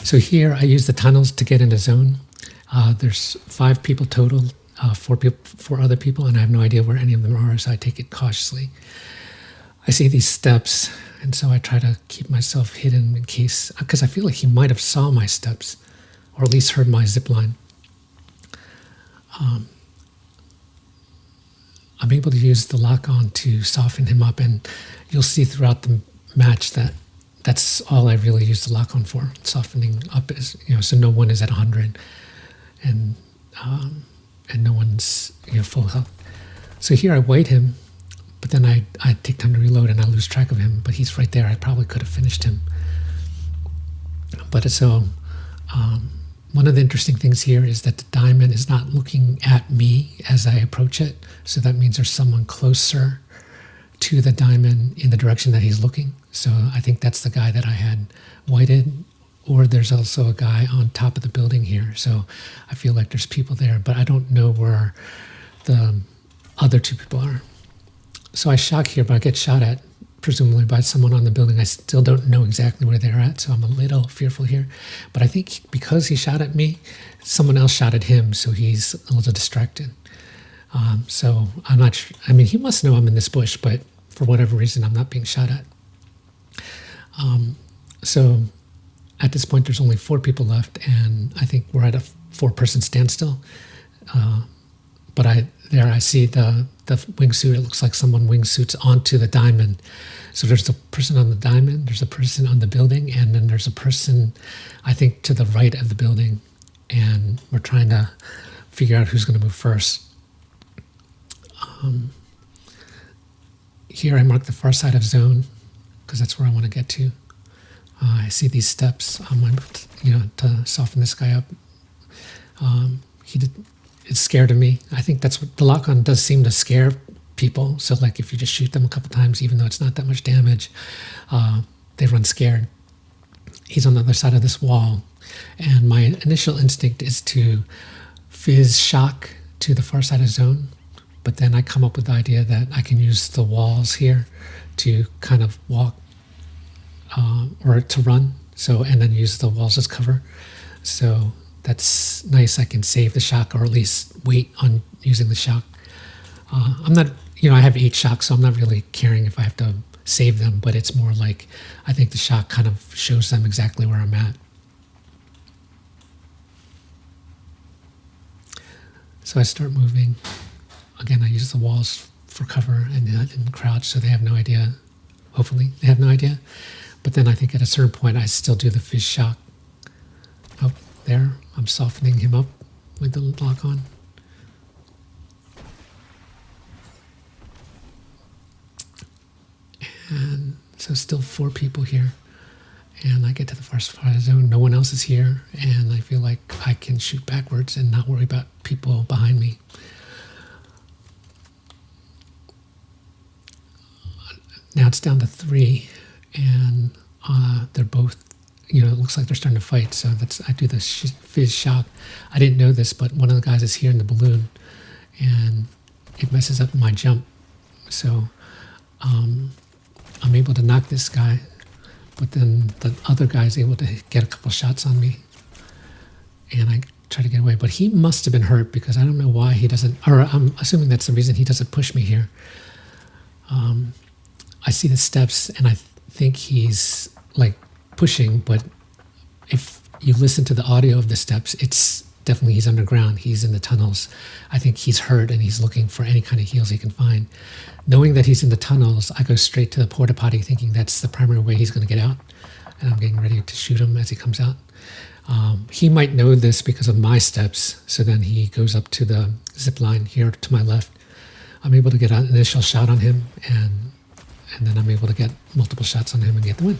So here I use the tunnels to get into zone. There's 5 people total, 4 other people, and I have no idea where any of them are, so I take it cautiously. I see these steps, and so I try to keep myself hidden in case, because I feel like he might have saw my steps, or at least heard my zip line. I'm able to use the lock-on to soften him up, and you'll see throughout the match that that's all I really use the lock-on for. Softening up is, so no one is at 100, and no one's full health. So here I wait him, but then I take time to reload and I lose track of him. But he's right there. I probably could have finished him. But so one of the interesting things here is that the diamond is not looking at me as I approach it. So that means there's someone closer to the diamond in the direction that he's looking. So I think that's the guy that I had whited, or there's also a guy on top of the building here. So I feel like there's people there, but I don't know where the other 2 people are. So I shock here, but I get shot at, presumably by someone on the building. I still don't know exactly where they're at, so I'm a little fearful here. But I think because he shot at me, someone else shot at him, so he's a little distracted. So I'm not sure. I mean, he must know I'm in this bush, but for whatever reason, I'm not being shot at. So at this point, there's only 4 people left, and I think we're at a 4-person standstill. But I see the wingsuit. It looks like someone wingsuits onto the diamond. So there's a person on the diamond, there's a person on the building, and then there's a person, I think, to the right of the building. And we're trying to figure out who's going to move first. Here I mark the far side of zone because that's where I want to get to. I see these steps. I'm able to soften this guy up. It's scared of me. I think that's what the lock-on does seem to scare people. So like if you just shoot them a couple times, even though it's not that much damage, they run scared. He's on the other side of this wall. And my initial instinct is to fizz shock to the far side of zone. But then I come up with the idea that I can use the walls here to kind of walk or to run. And then use the walls as cover. So that's nice. I can save the shock, or at least wait on using the shock. I'm not, I have 8 shocks, so I'm not really caring if I have to save them, but it's more like I think the shock kind of shows them exactly where I'm at. So I start moving. Again, I use the walls for cover and crouch, so they have no idea. Hopefully, they have no idea. But then I think at a certain point, I still do the fizz shock. Oh, there. I'm softening him up with the lock on. And so still 4 people here. And I get to the far side zone. No one else is here. And I feel like I can shoot backwards and not worry about people behind me. Now it's down to 3. And they're both, it looks like they're starting to fight. So I do the fizz shock. I didn't know this, but one of the guys is here in the balloon, and it messes up my jump. So I'm able to knock this guy, but then the other guy is able to get a couple shots on me, and I try to get away. But he must have been hurt because I don't know why he doesn't, or I'm assuming that's the reason he doesn't push me here. I see the steps, and I think he's like pushing, but if you listen to the audio of the steps, it's definitely he's underground. He's in the tunnels. I think he's hurt and he's looking for any kind of heals he can find. Knowing that he's in the tunnels, I go straight to the porta potty thinking that's the primary way he's going to get out. And I'm getting ready to shoot him as he comes out. He might know this because of my steps. So then he goes up to the zip line here to my left. I'm able to get an initial shot on him, and then I'm able to get multiple shots on him and get the win.